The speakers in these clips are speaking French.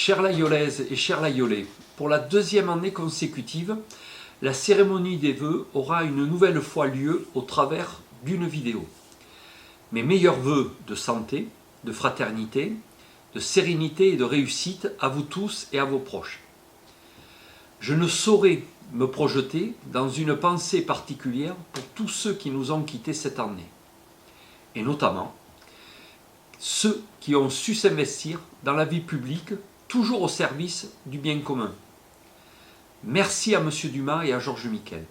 Chères Layolaises et chers Layolais, pour la deuxième année consécutive, la cérémonie des vœux aura une nouvelle fois lieu au travers d'une vidéo. Mes meilleurs vœux de santé, de fraternité, de sérénité et de réussite à vous tous et à vos proches. Je ne saurais me projeter dans une pensée particulière pour tous ceux qui nous ont quittés cette année, et notamment ceux qui ont su s'investir dans la vie publique, toujours au service du bien commun. Merci à M. Dumas et à Georges Miquel.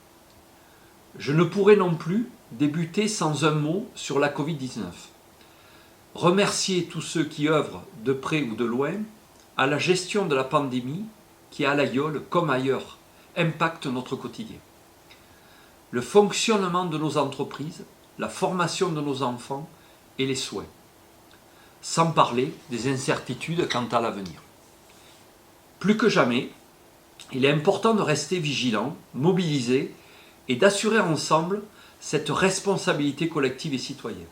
Je ne pourrais non plus débuter sans un mot sur la Covid-19. Remercier tous ceux qui œuvrent de près ou de loin à la gestion de la pandémie qui, à l'Aïole comme ailleurs, impacte notre quotidien. Le fonctionnement de nos entreprises, la formation de nos enfants et les soins. Sans parler des incertitudes quant à l'avenir. Plus que jamais, il est important de rester vigilant, mobilisé et d'assurer ensemble cette responsabilité collective et citoyenne.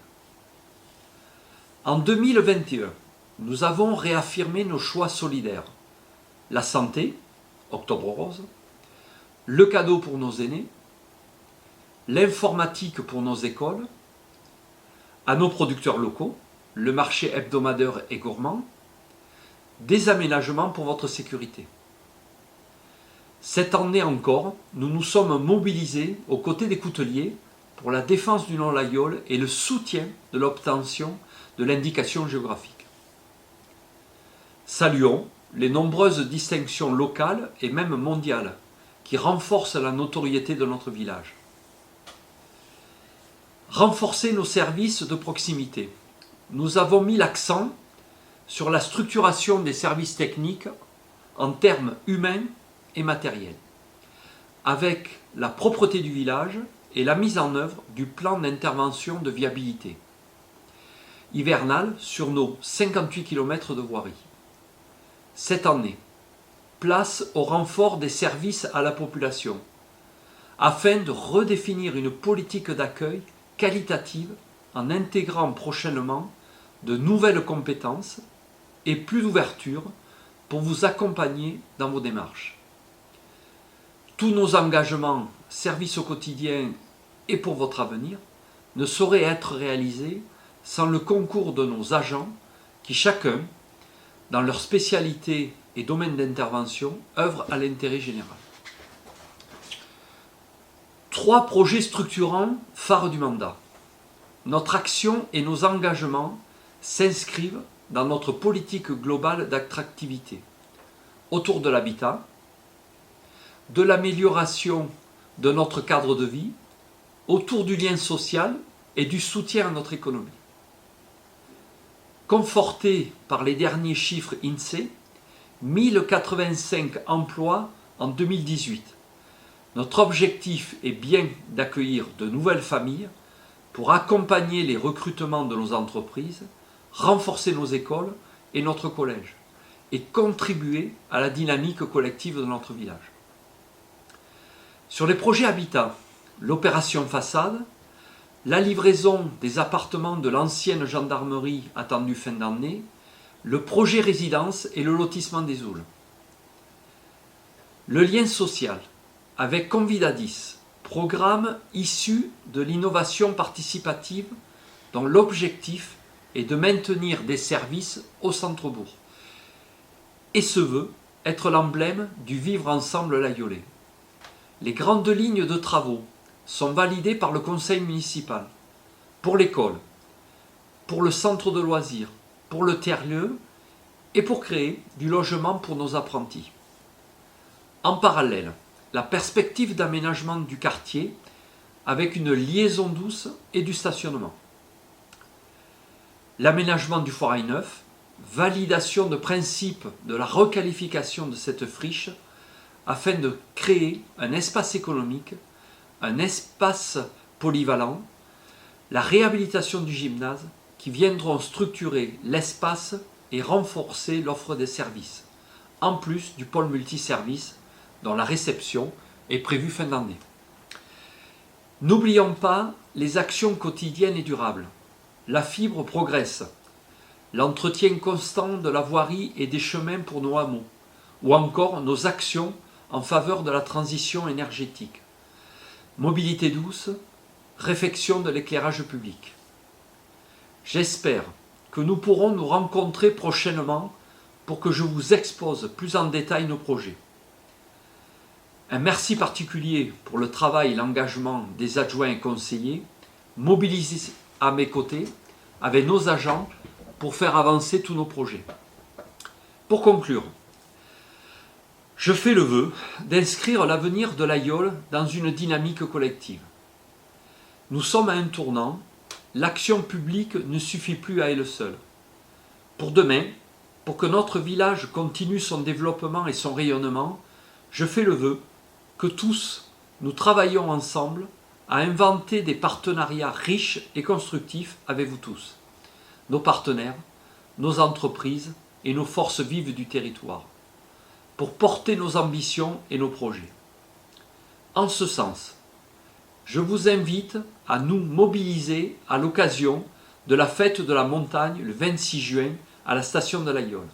En 2021, nous avons réaffirmé nos choix solidaires. La santé, Octobre Rose, le cadeau pour nos aînés, l'informatique pour nos écoles, à nos producteurs locaux, le marché hebdomadaire et gourmand, des aménagements pour votre sécurité. Cette année encore, nous nous sommes mobilisés aux côtés des couteliers pour la défense du non-Laïole et le soutien de l'obtention de l'indication géographique. Saluons les nombreuses distinctions locales et même mondiales qui renforcent la notoriété de notre village. Renforcer nos services de proximité. Nous avons mis l'accent sur la structuration des services techniques en termes humains et matériels, avec la propreté du village et la mise en œuvre du plan d'intervention de viabilité hivernale sur nos 58 km de voirie. Cette année, place au renfort des services à la population, afin de redéfinir une politique d'accueil qualitative en intégrant prochainement de nouvelles compétences et plus d'ouverture pour vous accompagner dans vos démarches. Tous nos engagements, services au quotidien et pour votre avenir, ne sauraient être réalisés sans le concours de nos agents qui chacun, dans leur spécialité et domaine d'intervention, œuvrent à l'intérêt général. 3 projets structurants phares du mandat. Notre action et nos engagements s'inscrivent dans notre politique globale d'attractivité autour de l'habitat, de l'amélioration de notre cadre de vie, autour du lien social et du soutien à notre économie. Conforté par les derniers chiffres INSEE, 1085 emplois en 2018. Notre objectif est bien d'accueillir de nouvelles familles pour accompagner les recrutements de nos entreprises, renforcer nos écoles et notre collège, et contribuer à la dynamique collective de notre village. Sur les projets habitat, l'opération façade, la livraison des appartements de l'ancienne gendarmerie attendue fin d'année, le projet résidence et le lotissement des Oules. Le lien social avec Convidadis, programme issu de l'innovation participative dont l'objectif est de maintenir des services au centre-bourg et se veut être l'emblème du vivre ensemble layolais. Les grandes lignes de travaux sont validées par le conseil municipal pour l'école, pour le centre de loisirs, pour le tiers-lieu et pour créer du logement pour nos apprentis. En parallèle, la perspective d'aménagement du quartier avec une liaison douce et du stationnement. L'aménagement du Foirail Neuf, validation de principe de la requalification de cette friche afin de créer un espace économique, un espace polyvalent, la réhabilitation du gymnase qui viendront structurer l'espace et renforcer l'offre des services, en plus du pôle multiservice dont la réception est prévue fin d'année. N'oublions pas les actions quotidiennes et durables. La fibre progresse. l'entretien constant de la voirie et des chemins pour nos hameaux, ou encore nos actions en faveur de la transition énergétique. Mobilité douce, réfection de l'éclairage public. J'espère que nous pourrons nous rencontrer prochainement pour que je vous expose plus en détail nos projets. Un merci particulier pour le travail et l'engagement des adjoints et conseillers, mobilisés à mes côtés avec nos agents pour faire avancer tous nos projets. Pour conclure, je fais le vœu d'inscrire l'avenir de l'Aïol dans une dynamique collective. Nous sommes à un tournant, l'action publique ne suffit plus à elle seule. Pour demain, pour que notre village continue son développement et son rayonnement, je fais le vœu que tous, nous travaillons ensemble à inventer des partenariats riches et constructifs avec vous tous, nos partenaires, nos entreprises et nos forces vives du territoire, pour porter nos ambitions et nos projets. En ce sens, je vous invite à nous mobiliser à l'occasion de la fête de la montagne le 26 juin à la station de l'Aïol.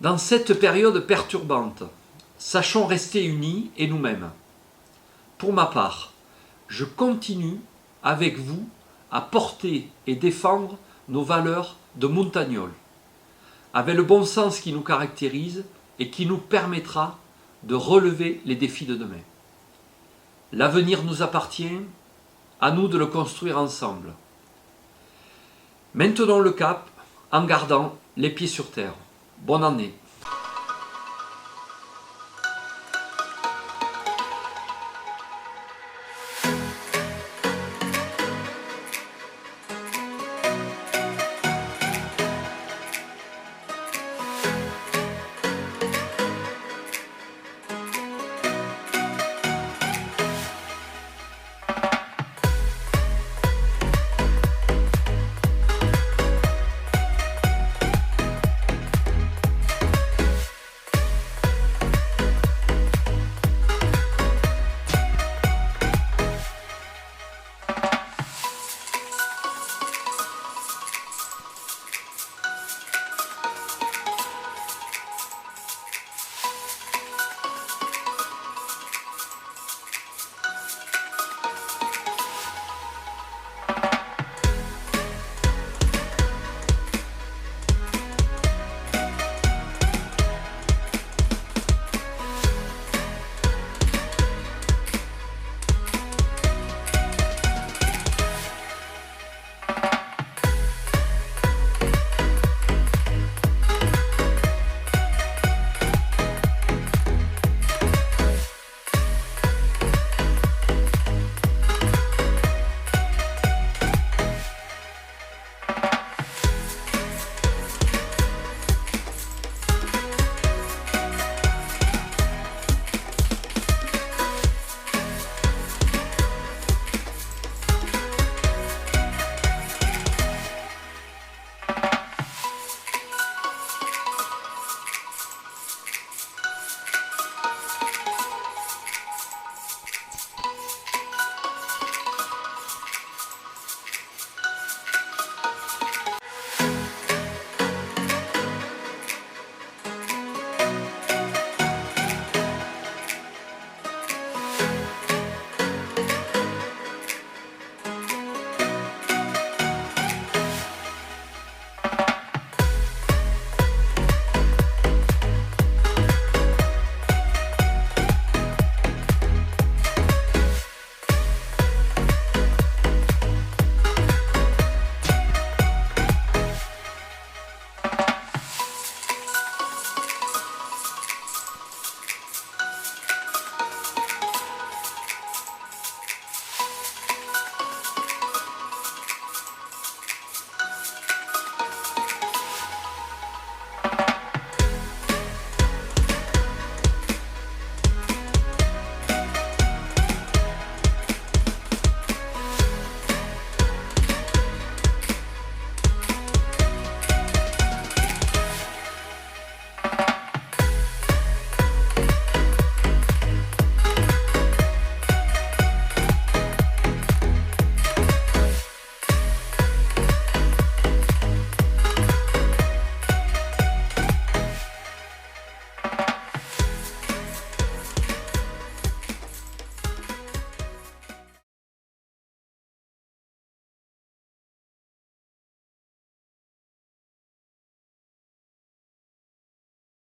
Dans cette période perturbante, sachons rester unis et nous-mêmes. Pour ma part, je continue avec vous à porter et défendre nos valeurs de montagnol, avec le bon sens qui nous caractérise et qui nous permettra de relever les défis de demain. L'avenir nous appartient, à nous de le construire ensemble. Maintenons le cap en gardant les pieds sur terre. Bonne année.